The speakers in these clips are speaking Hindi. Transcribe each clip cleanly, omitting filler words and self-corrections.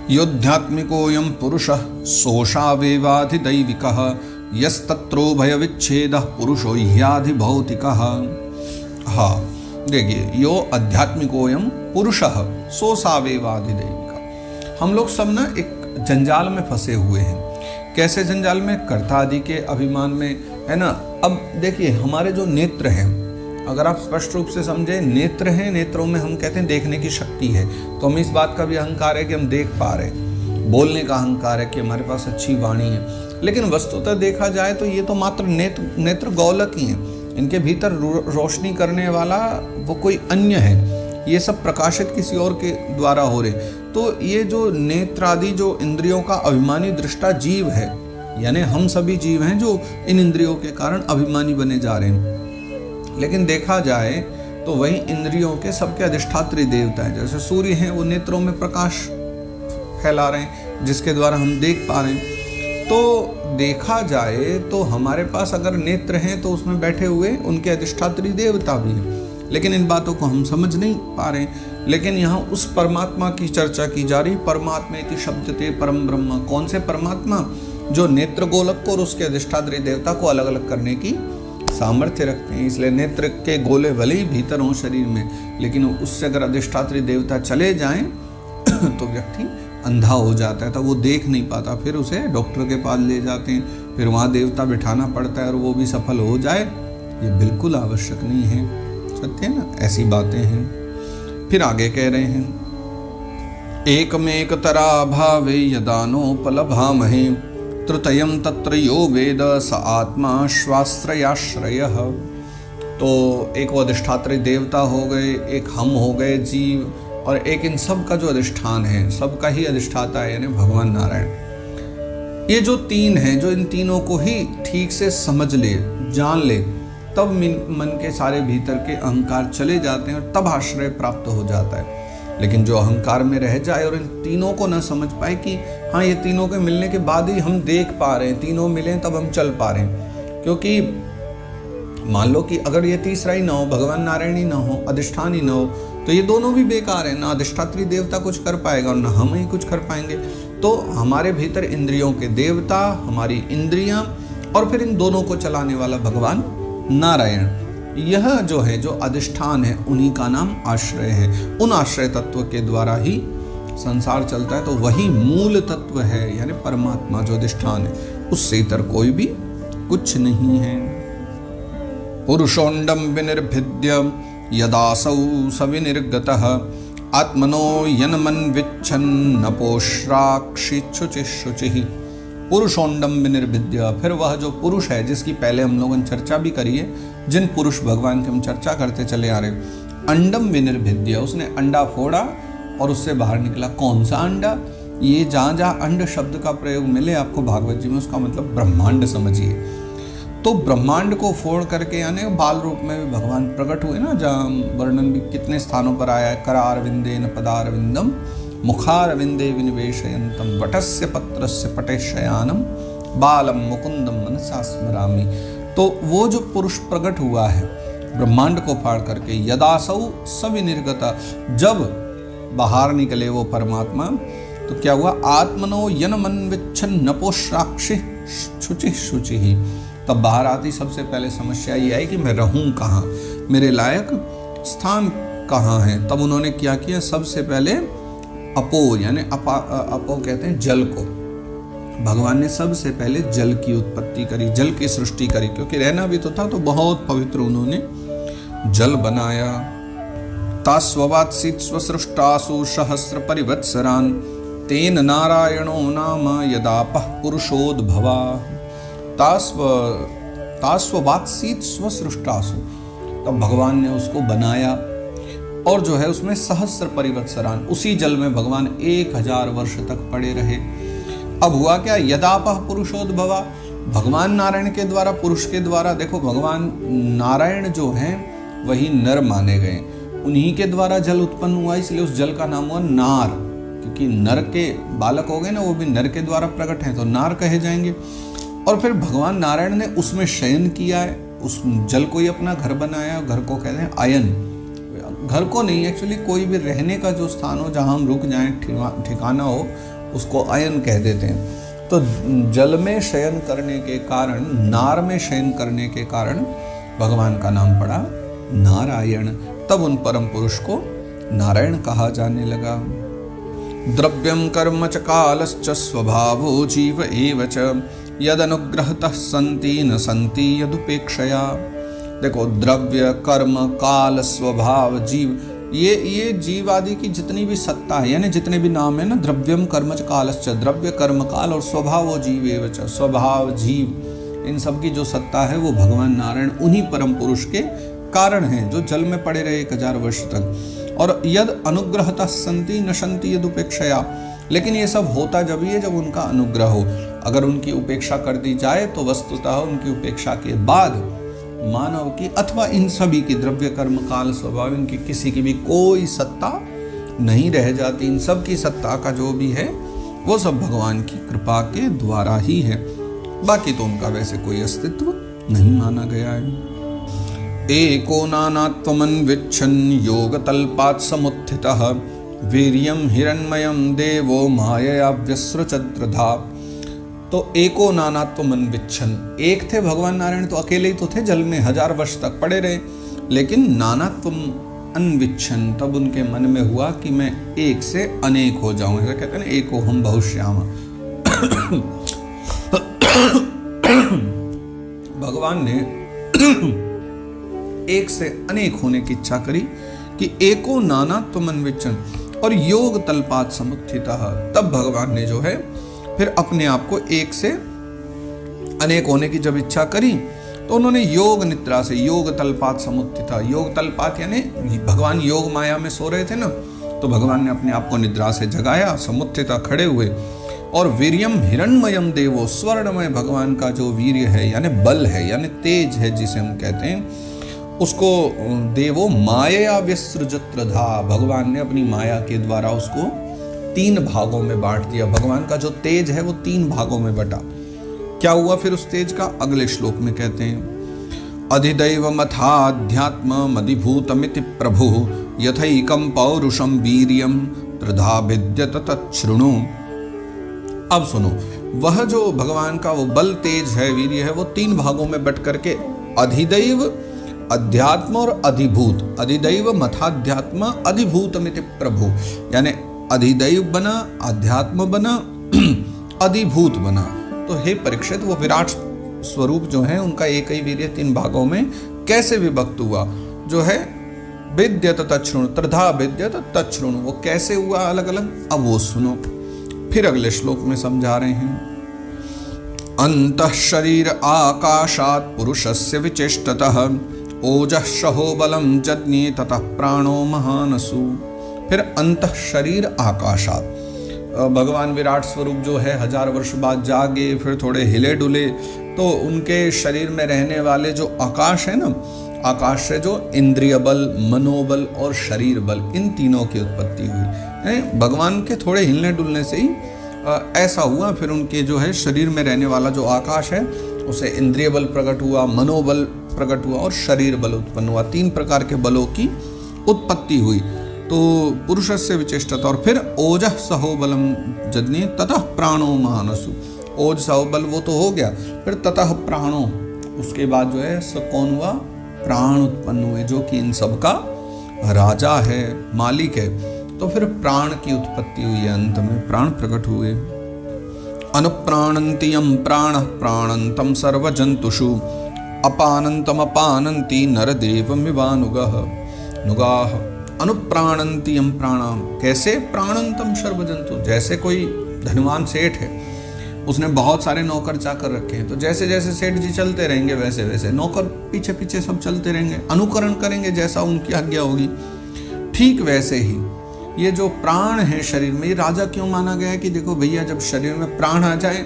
योऽध्यात्मिकोऽयं पुरुषः सोऽशावेवाधिदैविकः यस्तत्रो भयविच्छेदः पुरुषो ह्याधिभौतिकः। हाँ देखिए, यो अध्यात्मिकोऽयं पुरुषः सोऽशावेवाधिदैविकः। हम लोग सब ना एक जंजाल में फंसे हुए हैं। कैसे जंजाल में? कर्ता आदि के अभिमान में, है ना। अब देखिए, हमारे जो नेत्र हैं, अगर आप स्पष्ट रूप से समझे, नेत्र हैं, नेत्रों में हम कहते हैं देखने की शक्ति है, तो हमें इस बात का भी अहंकार है कि हम देख पा रहे हैं। बोलने का अहंकार है कि हमारे पास अच्छी वाणी है। लेकिन वस्तुतः देखा जाए तो ये तो मात्र नेत्र गौलक ही हैं। इनके भीतर रोशनी करने वाला वो कोई अन्य है। ये सब प्रकाशित किसी और के द्वारा हो रहे। तो ये जो नेत्र आदि जो इंद्रियों का अभिमानी दृष्टा जीव है, यानी हम सभी जीव हैं जो इन इंद्रियों के कारण अभिमानी बने जा रहे हैं। लेकिन देखा जाए तो वही इंद्रियों के सबके अधिष्ठात्री देवता हैं। जैसे सूर्य हैं, वो नेत्रों में प्रकाश फैला रहे हैं जिसके द्वारा हम देख पा रहे हैं। तो देखा जाए तो हमारे पास अगर नेत्र हैं तो उसमें बैठे हुए उनके अधिष्ठात्री देवता भी हैं। लेकिन इन बातों को हम समझ नहीं पा रहे हैं। लेकिन यहाँ उस परमात्मा की चर्चा की जा रही, परमात्मा की शब्दते परम ब्रह्म। कौन से परमात्मा? जो नेत्र गोलक को और उसके अधिष्ठात्री देवता को अलग अलग करने की सामर्थ्य रखते हैं। इसलिए नेत्र के गोले भले ही भीतर हों शरीर में, लेकिन उससे अगर अधिष्ठात्री देवता चले जाएं तो व्यक्ति अंधा हो जाता है, तो वो देख नहीं पाता। फिर उसे डॉक्टर के पास ले जाते हैं, फिर वहाँ देवता बिठाना पड़ता है और वो भी सफल हो जाए, ये बिल्कुल आवश्यक नहीं है। सत्य है ना, ऐसी बातें हैं। फिर आगे कह रहे हैं, एकमेक तरा भावे यदानोपलभामहे तृतयं तत्र यो वेद स आत्मा स्वाश्रयाश्रयः। तो एक वो अधिष्ठात्री देवता हो गए, एक हम हो गए जीव, और एक इन सब का जो अधिष्ठान है, सबका ही अधिष्ठाता है, यानी भगवान नारायण। ये जो तीन हैं, जो इन तीनों को ही ठीक से समझ ले, जान ले, तब मन के सारे भीतर के अहंकार चले जाते हैं और तब आश्रय प्राप्त हो जाता है। लेकिन जो अहंकार में रह जाए और इन तीनों को न समझ पाए कि हाँ, ये तीनों के मिलने के बाद ही हम देख पा रहे हैं, तीनों मिले तब हम चल पा रहे हैं। क्योंकि मान लो कि अगर ये तीसरा ही ना हो, भगवान नारायण ही ना हो, अधिष्ठान ही ना हो, तो ये दोनों भी बेकार है। ना अधिष्ठात्री देवता कुछ कर पाएगा और ना हम ही कुछ कर पाएंगे। तो हमारे भीतर इंद्रियों के देवता, हमारी इंद्रियां, और फिर इन दोनों को चलाने वाला भगवान नारायण, यह जो है, जो अधिष्ठान है, उन्हीं का नाम आश्रय है। उन आश्रय तत्व के द्वारा ही संसार चलता है। तो वही मूल तत्व है, यानी परमात्मा जो अधिष्ठान है, उससे इतर कोई भी कुछ नहीं है। पुरुषोंडम विनिर्भिद्य यदासौ सविनिर्गतः आत्मनो यन्मन विच्छन्नपोश्राक्षिच्छुचिः। पुरुषोंडम विनिर्भिद्य, फिर वह जो पुरुष है, जिसकी पहले हम लोगों ने चर्चा भी करी है, जिन पुरुष भगवान की हम चर्चा करते चले आ रहे हैं, अंडम विनिर्भिद्य, उसने अंडा फोड़ा और उससे बाहर निकला। कौन सा अंडा? ये जहाँ जहाँ अंड शब्द का प्रयोग मिले आपको भागवत जी में, उसका मतलब ब्रह्मांड समझिए। तो ब्रह्मांड को फोड़ करके, यानी बाल रूप में भी भगवान प्रकट हुए ना, जहाँ वर्णन भी कितने स्थानों पर आया है। करारविंदेन पदारविंदम मुखारविंदे विनिवेशयन्तम वटस्य पत्रस्य पटे शयानम बालम मुकुंदम मनसा स्मरामि। तो वो जो पुरुष प्रकट हुआ है ब्रह्मांड को फाड़ करके, यदासौ सविनिर्गता, जब बाहर निकले वो परमात्मा, तो क्या हुआ? आत्मनो यन्मन विच्छन्नपोश्राक्षिच्छुचिः शुचिः। तब बाहर आती सबसे पहले समस्या ये आई कि मैं रहूं कहाँ, मेरे लायक स्थान कहाँ है। तब उन्होंने क्या किया? सबसे पहले अपो, यानी अपो कहते हैं जल को। भगवान ने सबसे पहले जल की उत्पत्ति करी, जल की सृष्टि करी, क्योंकि रहना भी तो था। तो बहुत पवित्र उन्होंने जल बनाया। तास्ववात्सीत् स्वसृष्टासु सहस्र परिवत्सरान् तेन नारायणो नाम यदापः पुरुषोद्भवा। तास्ववात्सीत् स्वसृष्टासु, तब भगवान ने उसको बनाया और जो है उसमें सहस्र परिवत्सरान, उसी जल में भगवान 1000 वर्ष तक पड़े रहे। अब हुआ क्या? यदापः पुरुषोद्भवा, भगवान नारायण के द्वारा, पुरुष के द्वारा। देखो, भगवान नारायण जो हैं वही नर माने गए, उन्हीं के द्वारा जल उत्पन्न हुआ, इसलिए उस जल का नाम हुआ नार। क्योंकि नर के बालक हो गए ना, वो भी नर के द्वारा प्रकट हैं, तो नार कहे जाएंगे। और फिर भगवान नारायण ने उसमें शयन किया है, उस जल को ही अपना घर बनाया। घर को कहते हैं आयन। घर को नहीं, एक्चुअली कोई भी रहने का जो स्थान हो, जहाँ हम रुक जाएं, ठिकाना हो, उसको अयन कह देते हैं। तो जल में शयन करने के कारण, नार में शयन करने के कारण भगवान का नाम पड़ा नारायण। तब उन परम पुरुष को नारायण कहा जाने लगा। द्रव्यम कर्म च कालश्च स्वभावो जीव एव च यदनुग्रहतः सन्ति न सन्ति यदुपेक्षया। देखो, द्रव्य, कर्म, काल, स्वभाव, जीव, ये जीव आदि की जितनी भी सत्ता है, यानी जितने भी नाम है ना, द्रव्यम कर्म च कालश्च, द्रव्य, कर्म, काल और स्वभाव जीव एव च, स्वभाव, जीव, इन सब की जो सत्ता है वो भगवान नारायण उन्हीं परम पुरुष के कारण हैं, जो जल में पड़े रहे 1000 वर्ष तक। और यद अनुग्रहतः सन्ति न सन्ति यदुपेक्षया, लेकिन ये सब होता जब ही है जब उनका अनुग्रह हो। अगर उनकी उपेक्षा कर दी जाए तो वस्तुतः उनकी उपेक्षा के बाद मानव की अथवा इन सभी की, द्रव्य, कर्म, काल, स्वभाव, इनकी किसी की भी कोई सत्ता नहीं रह जाती। इन सब की सत्ता का जो भी है वो सब भगवान की कृपा के द्वारा ही है, बाकी तो उनका वैसे कोई अस्तित्व नहीं माना गया है। एको नानात्वमन्विच्छन् योगतल्पात् समुत्थितः वीर्यं हिरण्मयं देवो मायया व्यसृजद्रधा। तो एको नानात्वमन्विच्छन्, एक थे भगवान नारायण तो अकेले ही तो थे, जल में 1000 वर्ष तक पड़े रहे, लेकिन नानात्वम अन्विच्छन्, तब उनके मन में हुआ कि मैं एक से अनेक हो जाऊं। ऐसा कहते हैं ना, एको हम बहुश्याम। भगवान ने एक से अनेक होने की इच्छा करी कि एको नानात्वमन्विच्छन् और योग तल्पात् समुत्थितः। तब भगवान ने जो है फिर अपने आप को एक से अनेक होने की जब इच्छा करी तो उन्होंने योग निद्रा से, योग तल्पात् समुत्थितः, योग तल्पात् यानी भगवान योग माया में सो रहे थे ना, तो भगवान ने अपने आप को निद्रा से जगाया, समुत्थितः खड़े हुए, और वीर्यम हिरण्मयम देवो, स्वर्णमय भगवान का जो वीर्य है यानी बल है यानी तेज है जिसे हम कहते हैं, उसको देवो माया व्यसृजद्रधा, भगवान ने अपनी माया के द्वारा उसको 3 भागों में बांट दिया। भगवान का जो तेज है वो 3 भागों में बटा। क्या हुआ फिर उस तेज का? अगले श्लोक में कहते हैं, अधिदैव मथाध्यात्म अधिभूतमिति प्रभु यथैकं पौरुषम वीर्यम त्रिधा भिद्यत तच्छृणु। अब सुनो, वह जो भगवान का वो बल, तेज है, वीर्य है, वो 3 भागों में बट करके अधिदैव, अध्यात्म और अधिभूत, अधिदैव मथाध्यात्म अधिभूतमिति प्रभु, यानी अधिदैव बना, अध्यात्म बना, अधिभूत बना। तो हे परीक्षित, वो विराट स्वरूप जो है उनका एक ही वीर्य 3 भागों में कैसे विभक्त हुआ? जो है विद्यत तच्छृणु, त्रिधा विद्यत तच्छृणु, वो कैसे हुआ अलग अलग? अब वो सुनो, फिर अगले श्लोक में समझा रहे हैं। अंतः शरीर आकाशात् पुरुषस्य विचेष्टतः ओजः सहो बलम जज्ञे ततः प्राणो महानसु। फिर अंतः शरीर आकाशात्, भगवान विराट स्वरूप जो है 1000 वर्ष बाद जागे, फिर थोड़े हिले डुले, तो उनके शरीर में रहने वाले जो आकाश है ना, आकाश से जो इंद्रिय बल, मनोबल और शरीर बल, इन तीनों की उत्पत्ति हुई। भगवान के थोड़े हिलने डुलने से ही ऐसा हुआ। फिर उनके जो है शरीर में रहने वाला जो आकाश है उसे इंद्रिय बल प्रकट हुआ, मनोबल प्रकट हुआ और शरीर बल उत्पन्न हुआ। 3 प्रकार के बलों की उत्पत्ति हुई। तो पुरुषस्य विचेष्टत, और फिर ओजः सहो बलम जज्ञे ततः प्राणो महानसु। ओज सहो बल वो तो हो गया, फिर ततः प्राणो, उसके बाद जो है कौन हुआ? प्राण उत्पन्न हुए, जो कि इन सब का राजा है, मालिक है। तो फिर प्राण की उत्पत्ति हुई है, अंत में प्राण प्रकट हुए। अनुप्राणन्ति यम प्राणः प्राणन्तं सर्वजन्तुषु अपानन्तम अपानन्ति नरदेवमिवानुगः नुगाः। अनुप्राणन्ति यम प्राणाम, कैसे? प्राणंतम सर्वजंतु, जैसे कोई धनवान सेठ है, उसने बहुत सारे नौकर चाकर रखे हैं, तो जैसे जैसे सेठ जी चलते रहेंगे वैसे वैसे नौकर पीछे पीछे सब चलते रहेंगे, अनुकरण करेंगे जैसा उनकी आज्ञा होगी। ठीक वैसे ही ये जो प्राण है शरीर में, ये राजा क्यों माना गया है कि देखो भैया, जब शरीर में प्राण आ जाए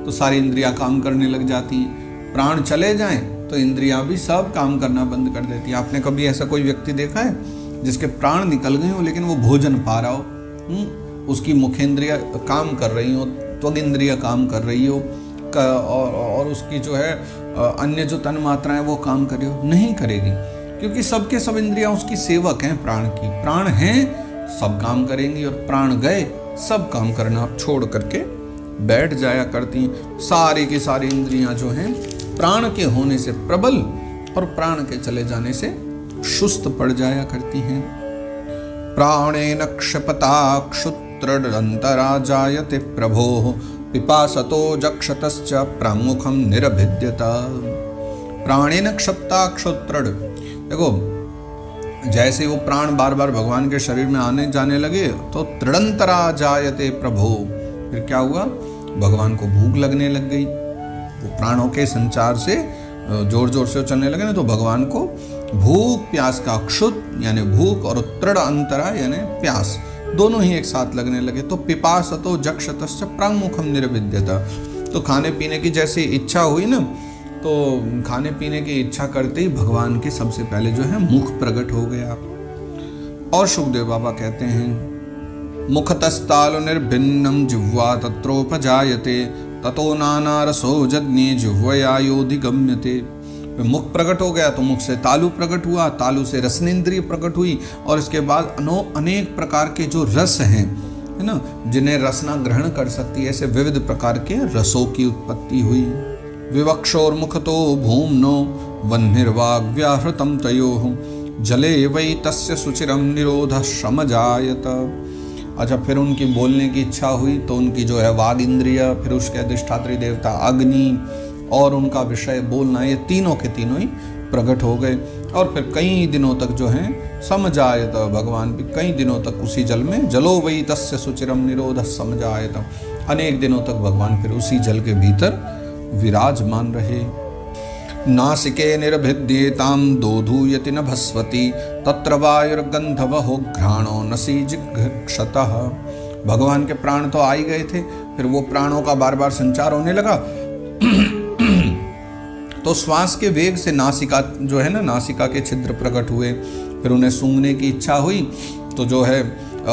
तो सारी इंद्रियां काम करने लग जाती हैं, प्राण चले जाएं तो इंद्रियां भी सब काम करना बंद कर देती हैं। आपने कभी ऐसा कोई व्यक्ति देखा है जिसके प्राण निकल गए हो लेकिन वो भोजन पा रहा हो, उसकी मुखेंद्रिया काम कर रही हो, त्वग इंद्रिया काम कर रही हो, और उसकी जो है अन्य जो तन मात्राएं वो काम कर रही हो? नहीं करेगी, क्योंकि सबके सब इंद्रियां उसकी सेवक हैं प्राण की। प्राण हैं सब काम करेंगी और प्राण गए सब काम करना छोड़ करके बैठ जाया करती। सारी की सारी इंद्रियां जो हैं प्राण के होने से प्रबल और प्राण के चले जाने से सुस्त पड़ जाया करती हैं। प्राणेन क्षपता क्षुत्रदंतरा जायते प्रभो पिपासतो जक्षतश्च प्राङ्मुखं निरभिद्यत। प्राणेन क्षपता क्षुत्रड, देखो जैसे वो प्राण बार बार भगवान के शरीर में आने जाने लगे तो त्रिडंतरा जायते प्रभो, फिर क्या हुआ, भगवान को भूख लगने लग गई। वो प्राणों के संचार से जोर जोर से चलने लगे ना, तो भगवान को भूख प्यास का क्षुत यानी भूख और तृण अंतरा यानी प्यास दोनों ही एक साथ लगने लगे। तो पिपासतो जक्षतश्च प्राङ्मुखं निरभिद्यत, तो खाने पीने की जैसे इच्छा हुई ना, तो खाने पीने की इच्छा करते ही भगवान के सबसे पहले जो है मुख प्रकट हो गया। और सुखदेव बाबा कहते हैं मुखतस्तालु निर्भिन्नम जिह्वा तत्रोपजायते ततो नाना रसो जज्ञे जिह्वया योधिगम्यते। मुख प्रकट हो गया तो मुख से तालु प्रकट हुआ, तालु से रसनेन्द्रिय प्रकट हुई, और इसके बाद अनेक प्रकार के जो रस हैं है ना, जिन्हें रसना ग्रहण कर सकती है, ऐसे विविध प्रकार के रसों की उत्पत्ति हुई। विवक्षोर्मुखतो भूम्नो वह्निर्वाग्व्याहृतं तयोः जले वै तस्य सुचिरं निरोधः समजायत। अच्छा, फिर उनकी बोलने की इच्छा हुई तो उनकी जो है वाग इंद्रिय, फिर उसके अधिष्ठात्री देवता अग्नि और उनका विषय बोलना, ये तीनों के तीनों ही प्रकट हो गए। और फिर कई दिनों तक जो है समजायत, भगवान भी कई दिनों तक उसी जल में, जलो वै तस्य सुचिरम निरोध समजायत, अनेक दिनों तक भगवान फिर उसी जल के भीतर विराजमान रहे। नासिके निर्भिद्येतां दोधूयति न भस्वती तत्र वायुर्गंधवहो घ्राणो नसी जिघ्क्षतः। भगवान के प्राण तो आ ही गए थे, फिर वो प्राणों का बार बार संचार होने लगा तो श्वास के वेग से नासिका जो है ना, नासिका के छिद्र प्रकट हुए, फिर उन्हें सूंघने की इच्छा हुई तो जो है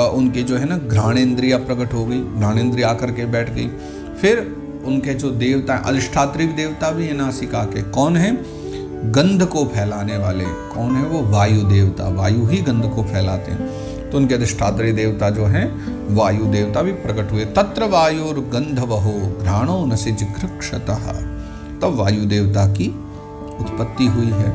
उनकी जो है ना घ्राणेन्द्रिया प्रकट हो गई, घ्राणेन्द्रिया आकर के बैठ गई। फिर उनके जो देवता अधिष्ठात्री देवता भी है नासिका के, कौन है, गंध को फैलाने वाले, कौन है वो, वायु देवता, वायु ही गंध को फैलाते हैं, तो उनके अधिष्ठात्री देवता जो हैं वायु देवता भी प्रकट हुए। तत्र वायुर्गंधवहो घ्राणो नसि जिघ्रक्षतः, तब वायु देवता की उत्पत्ति हुई है।